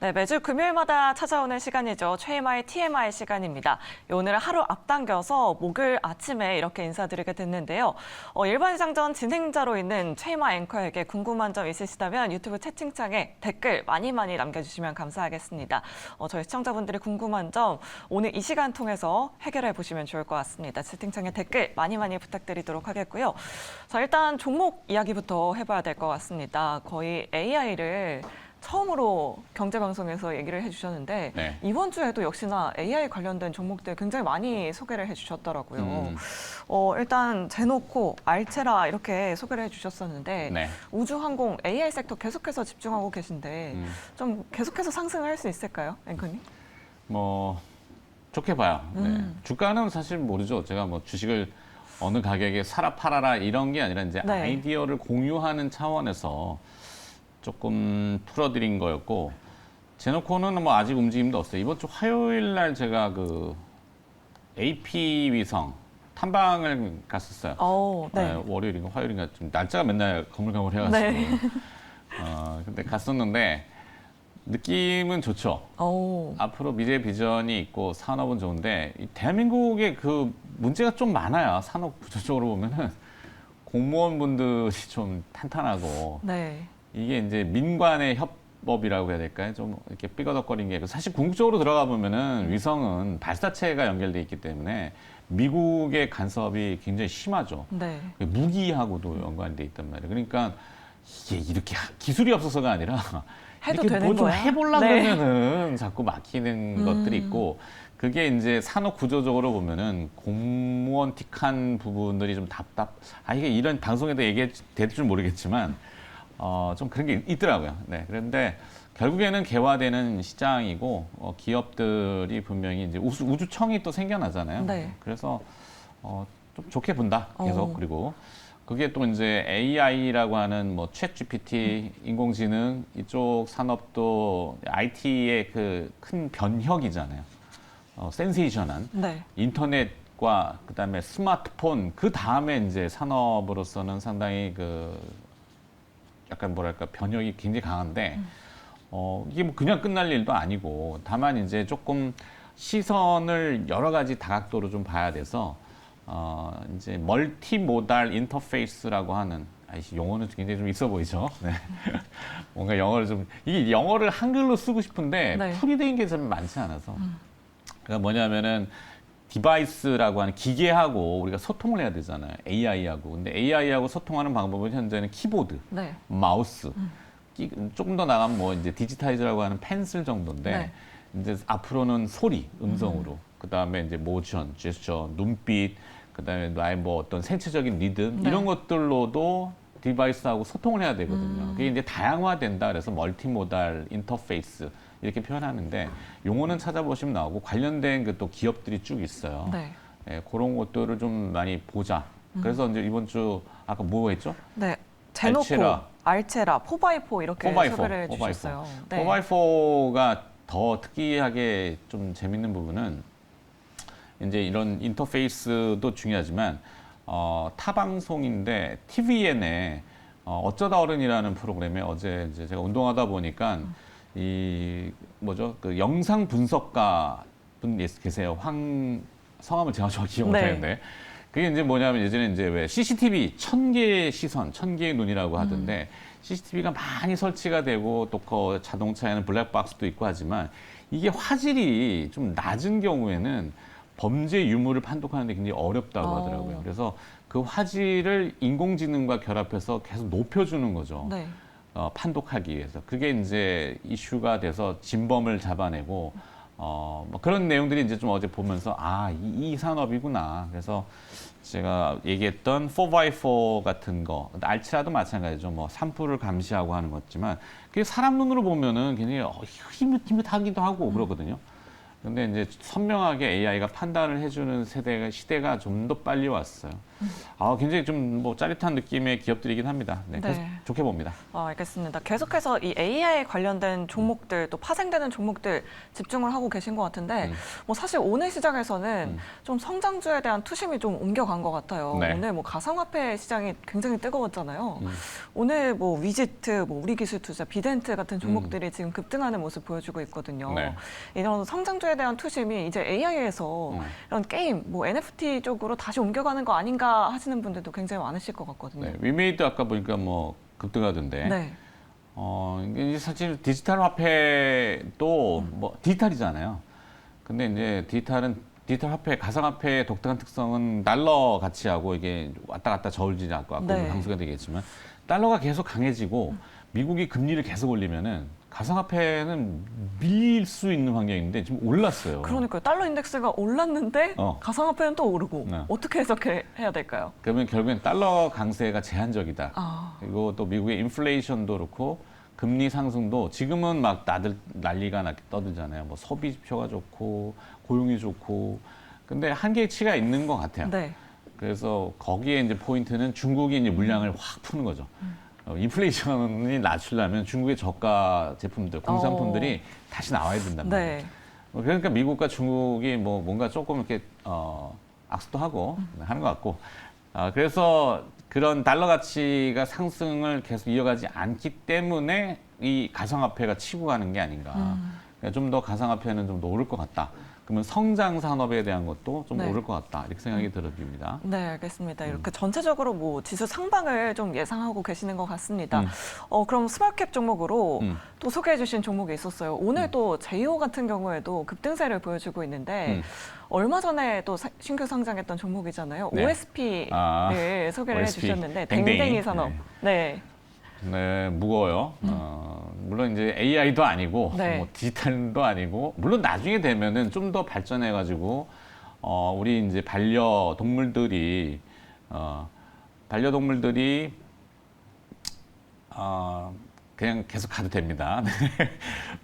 네, 매주 금요일마다 찾아오는 시간이죠. 최이마의 TMI 시간입니다. 오늘 하루 앞당겨서 목요일 아침에 이렇게 인사드리게 됐는데요. 일반시장전 진행자로 있는 최이마 앵커에게 궁금한 점 있으시다면 유튜브 채팅창에 댓글 많이 남겨주시면 감사하겠습니다. 저희 시청자분들이 궁금한 점 오늘 이 시간 통해서 해결해 보시면 좋을 것 같습니다. 채팅창에 댓글 많이 부탁드리도록 하겠고요. 자, 일단 종목 이야기부터 해봐야 될 것 같습니다. 거의 AI를 처음으로 경제방송에서 얘기를 해주셨는데 네. 이번 주에도 역시나 AI 관련된 종목들 굉장히 많이 소개를 해주셨더라고요. 일단 제노코, 알체라 이렇게 소개를 해주셨었는데 네. 우주항공, AI 섹터 계속해서 집중하고 계신데 좀 계속해서 상승을 할 수 있을까요, 앵커님? 뭐 좋게 봐요. 네. 주가는 사실 모르죠. 제가 뭐 주식을 어느 가격에 사라 팔아라 이런 게 아니라 이제 네. 아이디어를 공유하는 차원에서 조금 풀어드린 거였고, 제노코는 뭐 아직 움직임도 없어요. 이번 주 화요일 날 제가 그 AP 위성 탐방을 갔었어요. 네. 월요일인가 화요일인가 좀 날짜가 맨날 거물거물해가지고. 네. 근데 갔었는데 느낌은 좋죠. 앞으로 미래 비전이 있고 산업은 좋은데 이 대한민국의 그 문제가 좀 많아요. 산업 구조적으로 보면은 공무원분들이 좀 탄탄하고. 네. 이게 이제 민관의 협업이라고 해야 될까요? 좀 이렇게 삐거덕거린 게 사실 궁극적으로 들어가 보면은 위성은 발사체가 연결돼 있기 때문에 미국의 간섭이 굉장히 심하죠. 네. 무기하고도 연관돼 있단 말이에요. 그러니까 이게 이렇게 기술이 없어서가 아니라 해도 이렇게 되는 뭐 좀 거야? 해보려고 네. 그러면은 자꾸 막히는 것들이 있고, 그게 이제 산업 구조적으로 보면은 공무원틱한 부분들이 좀 이게 이런 방송에도 얘기해도 될줄 모르겠지만 좀 그런 게 있더라고요. 네. 그런데 결국에는 개화되는 시장이고, 기업들이 분명히 이제 우주청이 또 생겨나잖아요. 네. 그래서 좀 좋게 본다. 계속. 그리고 그게 또 이제 AI라고 하는 뭐 챗 GPT, 인공지능 이쪽 산업도 IT의 그 큰 변혁이잖아요. 센세이션한 네. 인터넷과 그다음에 스마트폰 그 다음에 이제 산업으로서는 상당히 그 약간 뭐랄까 변혁이 굉장히 강한데 이게 뭐 그냥 끝날 일도 아니고, 다만 이제 조금 시선을 여러 가지 다각도로 좀 봐야 돼서 이제 멀티모달 인터페이스라고 하는, 용어는 굉장히 좀 있어 보이죠. 네. 뭔가 영어를 좀 이게 영어를 한글로 쓰고 싶은데 네. 풀이된 게 좀 많지 않아서. 그러니까 뭐냐면은 디바이스라고 하는 기계하고 우리가 소통을 해야 되잖아요. AI하고. 근데 AI하고 소통하는 방법은 현재는 키보드, 네. 마우스, 조금 더 나가면 뭐 이제 디지타이즈라고 하는 펜슬 정도인데, 네. 이제 앞으로는 소리, 음성으로, 그 다음에 이제 모션, 제스처, 눈빛, 그 다음에 나의 뭐 어떤 생체적인 리듬, 네. 이런 것들로도 디바이스하고 소통을 해야 되거든요. 그게 이제 다양화된다 그래서 멀티모달 인터페이스 이렇게 표현하는데, 용어는 찾아보시면 나오고 관련된 그 또 기업들이 쭉 있어요. 네. 예, 그런 것들을 좀 많이 보자. 그래서 이제 이번 주 아까 뭐 했죠? 네. 제노코, 알체라, 4x4 이렇게 4x4, 소개를 해주셨어요. 네. 4x4가 더 특이하게 좀 재밌는 부분은 이제 이런 인터페이스도 중요하지만 타 방송인데 TVN에 어쩌다 어른이라는 프로그램에 어제 이제 제가 운동하다 보니까 이 뭐죠? 그 영상 분석가 분 계세요. 성함을 제가 정확히 기억 못하는데. 그게 이제 뭐냐면 예전에 이제 왜 CCTV 1000개의 시선, 1000개의 눈이라고 하던데, CCTV가 많이 설치가 되고 또 그 자동차에는 블랙박스도 있고 하지만 이게 화질이 좀 낮은 경우에는 범죄 유무를 판독하는 데 굉장히 어렵다고 하더라고요. 그래서 그 화질을 인공지능과 결합해서 계속 높여주는 거죠. 네. 판독하기 위해서. 그게 이제 이슈가 돼서 진범을 잡아내고, 뭐 그런 내용들이 이제 좀 어제 보면서, 이 산업이구나. 그래서 제가 얘기했던 4x4 같은 거, 알치라도 마찬가지죠. 뭐 산불을 감시하고 하는 거지만, 그게 사람 눈으로 보면은 굉장히 희끗희끗하기도 하고 그러거든요. 근데 이제 선명하게 AI가 판단을 해주는 시대가 좀 더 빨리 왔어요. 굉장히 좀 뭐 짜릿한 느낌의 기업들이긴 합니다. 네, 그래서 네. 좋게 봅니다. 알겠습니다. 계속해서 이 AI 관련된 종목들 또 파생되는 종목들 집중을 하고 계신 것 같은데 뭐 사실 오늘 시장에서는 좀 성장주에 대한 투심이 좀 옮겨간 것 같아요. 네. 오늘 뭐 가상화폐 시장이 굉장히 뜨거웠잖아요. 오늘 뭐 위지트, 뭐 우리기술투자, 비덴트 같은 종목들이 지금 급등하는 모습 보여주고 있거든요. 네. 이런 성장주에 대한 투심이 이제 AI에서 이런 게임, 뭐 NFT 쪽으로 다시 옮겨가는 거 아닌가 하시는 분들도 굉장히 많으실 것 같거든요. 네, 위메이드 아까 보니까 뭐 급등하던데. 네. 이게 사실 디지털 화폐도 뭐 디지털이잖아요. 근데 이제 디지털 화폐, 가상화폐의 독특한 특성은 달러 가치하고 이게 왔다 갔다 저울질이 않고 네. 상수가 되겠지만 달러가 계속 강해지고 미국이 금리를 계속 올리면은 가상화폐는 밀릴 수 있는 환경인데 지금 올랐어요. 그러니까요. 달러 인덱스가 올랐는데 가상화폐는 또 오르고 네. 어떻게 해석해야 될까요? 그러면 결국엔 달러 강세가 제한적이다. 아, 그리고 또 미국의 인플레이션도 그렇고 금리 상승도 지금은 막 다들 난리가 떠들잖아요. 뭐 소비 지표가 좋고 고용이 좋고 근데 한계치가 있는 것 같아요. 네. 그래서 거기에 이제 포인트는 중국이 이제 물량을 확 푸는 거죠. 인플레이션이 낮추려면 중국의 저가 제품들, 공산품들이 다시 나와야 된단 말이에요. 네. 그러니까 미국과 중국이 뭐 뭔가 조금 이렇게 악수도 하고 하는 것 같고 그래서 그런 달러 가치가 상승을 계속 이어가지 않기 때문에 이 가상화폐가 치고 가는 게 아닌가. 좀 더 가상화폐는 좀 더 오를 것 같다. 그러면 성장 산업에 대한 것도 좀 네. 오를 것 같다. 이렇게 생각이 들어집니다. 네, 알겠습니다. 이렇게 전체적으로 뭐 지수 상방을 좀 예상하고 계시는 것 같습니다. 그럼 스몰캡 종목으로 또 소개해 주신 종목이 있었어요. 오늘 또 제이오 같은 경우에도 급등세를 보여주고 있는데 얼마 전에 또 신규 상장했던 종목이잖아요. 네. OSP를 소개를 OSP. 해주셨는데 댕댕이. 댕댕이 산업. 네. 네, 무거워요. 물론 이제 AI도 아니고, 네. 뭐 디지털도 아니고, 물론 나중에 되면은 좀 더 발전해가지고, 우리 이제 반려동물들이, 그냥 계속 가도 됩니다.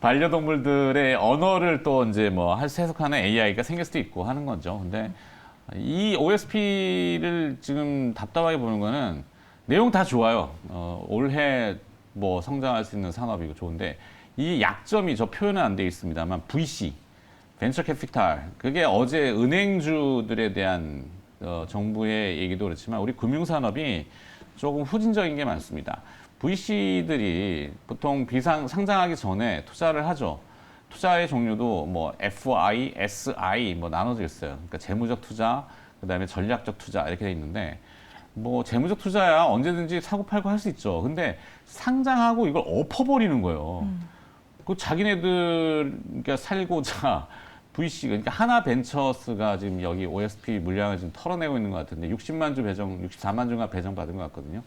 반려동물들의 언어를 또 이제 뭐 해석하는 AI가 생길 수도 있고 하는 거죠. 근데 이 OSP를 지금 답답하게 보는 거는 내용 다 좋아요. 올해 뭐 성장할 수 있는 산업이고 좋은데 이 약점이 저 표현은 안 돼 있습니다만 VC, 벤처 캐피탈 그게 어제 은행주들에 대한 정부의 얘기도 그렇지만 우리 금융산업이 조금 후진적인 게 많습니다. VC들이 보통 상장하기 전에 투자를 하죠. 투자의 종류도 뭐 FI, SI 뭐 나눠져 있어요. 그러니까 재무적 투자, 그다음에 전략적 투자 이렇게 돼 있는데 뭐 재무적 투자야 언제든지 사고 팔고 할 수 있죠. 근데 상장하고 이걸 엎어버리는 거예요. 그 자기네들 그러니까 살고자 VC 그러니까 하나벤처스가 지금 여기 OSP 물량을 지금 털어내고 있는 것 같은데 60만 주 배정, 64만 주가 배정 받은 것 같거든요.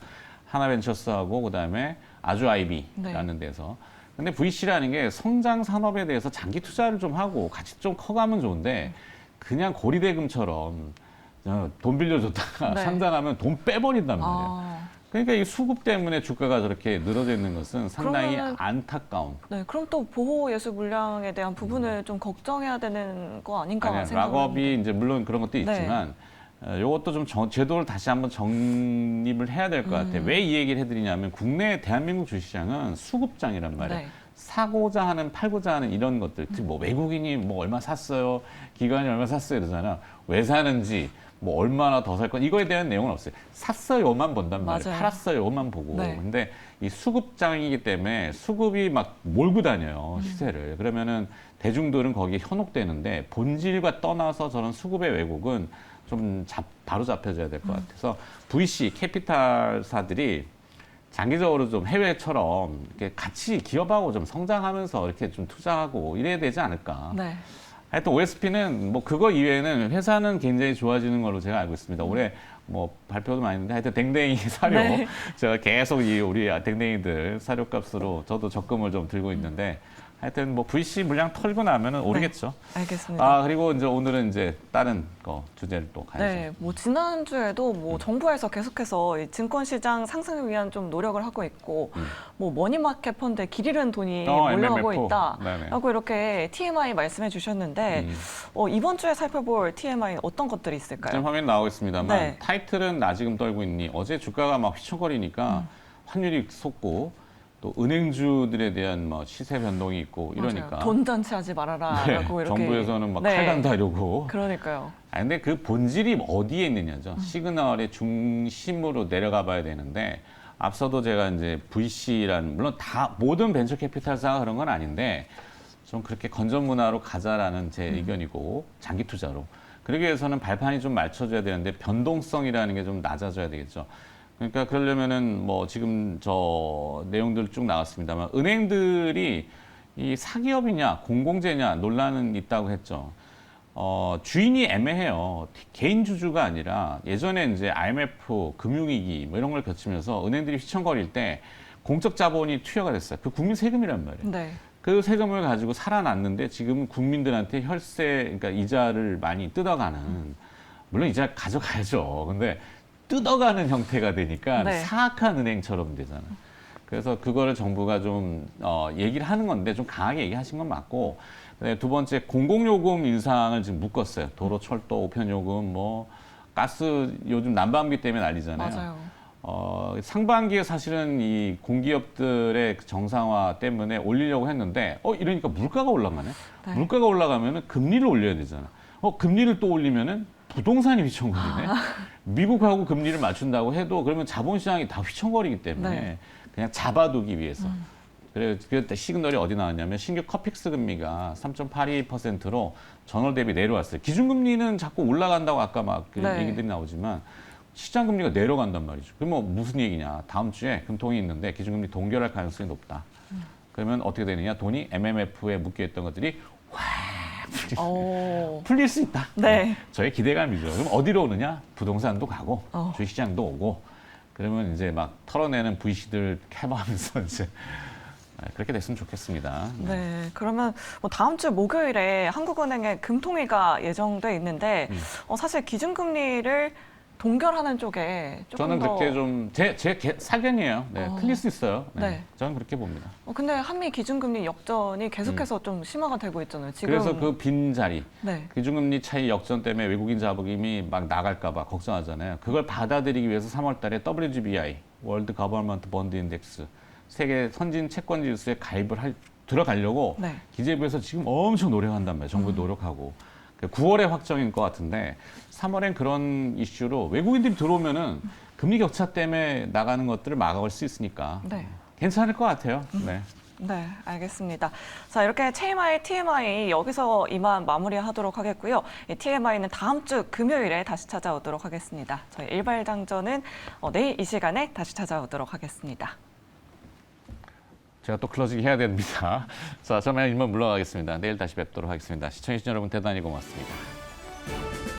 하나벤처스하고 그다음에 아주아이비라는 데서. 근데 VC라는 게 성장 산업에 대해서 장기 투자를 좀 하고 같이 좀 커가면 좋은데 그냥 고리대금처럼 돈 빌려줬다가 네. 상장하면 돈 빼버린단 말이에요. 그러니까 이 수급 때문에 주가가 저렇게 늘어져 있는 것은 상당히 안타까운. 네, 그럼 또 보호 예수 물량에 대한 부분을 좀 걱정해야 되는 거 아닌가 아니, 생각을 락업이 이제 물론 그런 것도 있지만 이것도 좀 제도를 다시 한번 정립을 해야 될 것 같아요. 왜 이 얘기를 해드리냐면 국내 대한민국 주식시장은 수급장이란 말이에요. 네. 사고자 하는 팔고자 하는 이런 것들, 뭐 외국인이 뭐 얼마 샀어요, 기관이 얼마 샀어요 이러잖아. 왜 사는지, 뭐 얼마나 더 살 건 이거에 대한 내용은 없어요. 샀어요만 본단 말이에요. 맞아요. 팔았어요만 보고. 네. 근데 이 수급장이기 때문에 수급이 막 몰고 다녀요 시세를. 그러면은 대중들은 거기에 현혹되는데 본질과 떠나서 저런 수급의 왜곡은 좀 바로 잡혀져야 될 것 같아서 VC 캐피탈사들이 장기적으로 좀 해외처럼 이렇게 같이 기업하고 좀 성장하면서 이렇게 좀 투자하고 이래야 되지 않을까. 네. 하여튼 OSP는 뭐 그거 이외에는 회사는 굉장히 좋아지는 걸로 제가 알고 있습니다. 올해 뭐 발표도 많이 했는데 하여튼 댕댕이 사료 네. 제가 계속 우리 댕댕이들 사료값으로 저도 적금을 좀 들고 있는데 하여튼 뭐 VC 물량 털고 나면은 오르겠죠. 알겠습니다. 아, 그리고 이제 오늘은 이제 다른 거 주제를 또 가야죠. 네, 뭐 지난주에도 뭐 정부에서 계속해서 이 증권시장 상승을 위한 좀 노력을 하고 있고, 뭐 머니마켓 펀드에 길 잃은 돈이 몰려가고 MMF. 있다. 네네. 라고 이렇게 TMI 말씀해 주셨는데, 이번 주에 살펴볼 TMI는 어떤 것들이 있을까요? 지금 화면 나오고 있습니다만 네. 타이틀은 나 지금 떨고 있니? 어제 주가가 막 휘청거리니까 환율이 솟고 또 은행주들에 대한 뭐 시세 변동이 있고 이러니까 맞아요. 돈 잔치하지 말아라. 네, 라고 이렇게. 정부에서는 막 네. 칼간다려고. 그러니까. 아, 근데 그 본질이 어디에 있느냐죠. 시그널의 중심으로 내려가 봐야 되는데 앞서도 제가 이제 VC라는 물론 다 모든 벤처 캐피탈사가 그런 건 아닌데 좀 그렇게 건전 문화로 가자라는 제 의견이고 장기 투자로. 그러기 위해서는 발판이 좀 맞춰줘야 되는데 변동성이라는 게 좀 낮아져야 되겠죠. 그러니까 그러려면은 뭐 지금 저 내용들 쭉 나왔습니다만 은행들이 이 사기업이냐 공공재냐 논란은 있다고 했죠. 주인이 애매해요. 개인 주주가 아니라 예전에 이제 IMF 금융위기 뭐 이런 걸 거치면서 은행들이 휘청거릴 때 공적 자본이 투여가 됐어요. 그 국민 세금이란 말이에요. 네. 그 세금을 가지고 살아났는데 지금 국민들한테 혈세, 그러니까 이자를 많이 뜯어가는, 물론 이자 가져가야죠. 근데 뜯어가는 형태가 되니까 네. 사악한 은행처럼 되잖아요. 그래서 그거를 정부가 좀 얘기를 하는 건데 좀 강하게 얘기하신 건 맞고, 그다음에 두 번째 공공요금 인상을 지금 묶었어요. 도로, 철도, 우편요금, 뭐 가스 요즘 난방비 때문에 난리잖아요. 맞아요. 상반기에 사실은 이 공기업들의 그 정상화 때문에 올리려고 했는데, 이러니까 물가가 올라가네. 네. 물가가 올라가면은 금리를 올려야 되잖아. 금리를 또 올리면은 부동산이 휘청거리네. 미국하고 금리를 맞춘다고 해도 그러면 자본시장이 다 휘청거리기 때문에 네. 그냥 잡아두기 위해서. 그래서 그때 시그널이 어디 나왔냐면 신규 커픽스 금리가 3.82%로 전월 대비 내려왔어요. 기준금리는 자꾸 올라간다고 아까 막 그 네. 얘기들이 나오지만 시장 금리가 내려간단 말이죠. 그러면 무슨 얘기냐? 다음 주에 금통이 있는데 기준금리 동결할 가능성이 높다. 그러면 어떻게 되느냐? 돈이 MMF에 묶여있던 것들이 풀릴 수 있다. 네. 저의 기대감이죠. 그럼 어디로 오느냐? 부동산도 가고 어. 주식시장도 오고 그러면 이제 막 털어내는 VC들 캐버하면서 이제 그렇게 됐으면 좋겠습니다. 네, 그러면 뭐 다음 주 목요일에 한국은행의 금통위가 예정돼 있는데 사실 기준금리를 동결하는 쪽에 조금 저는 더 그렇게 좀 제 사견이에요. 네, 틀릴 수 있어요. 네, 네. 저는 그렇게 봅니다. 근데 한미 기준금리 역전이 계속해서 좀 심화가 되고 있잖아요. 지금 그래서 그 빈 자리, 네, 기준금리 차이 역전 때문에 외국인 자본금이 막 나갈까 봐 걱정하잖아요. 그걸 받아들이기 위해서 3월 달에 WGBI, 월드 거버먼트 번드 인덱스, 세계 선진 채권 지수에 가입을 들어가려고 네. 기재부에서 지금 엄청 노력한단 말이에요. 정부 노력하고. 9월에 확정인 것 같은데 3월엔 그런 이슈로 외국인들이 들어오면은 금리 격차 때문에 나가는 것들을 막아올 수 있으니까 네. 괜찮을 것 같아요. 네. 네, 알겠습니다. 자, 이렇게 TMI, TMI 여기서 이만 마무리하도록 하겠고요. 이 TMI는 다음 주 금요일에 다시 찾아오도록 하겠습니다. 저희 일발장전은 내일 이 시간에 다시 찾아오도록 하겠습니다. 제가 또 클로징 해야 됩니다. 자, 저만 이만 물러가겠습니다. 내일 다시 뵙도록 하겠습니다. 시청해주신 여러분 대단히 고맙습니다.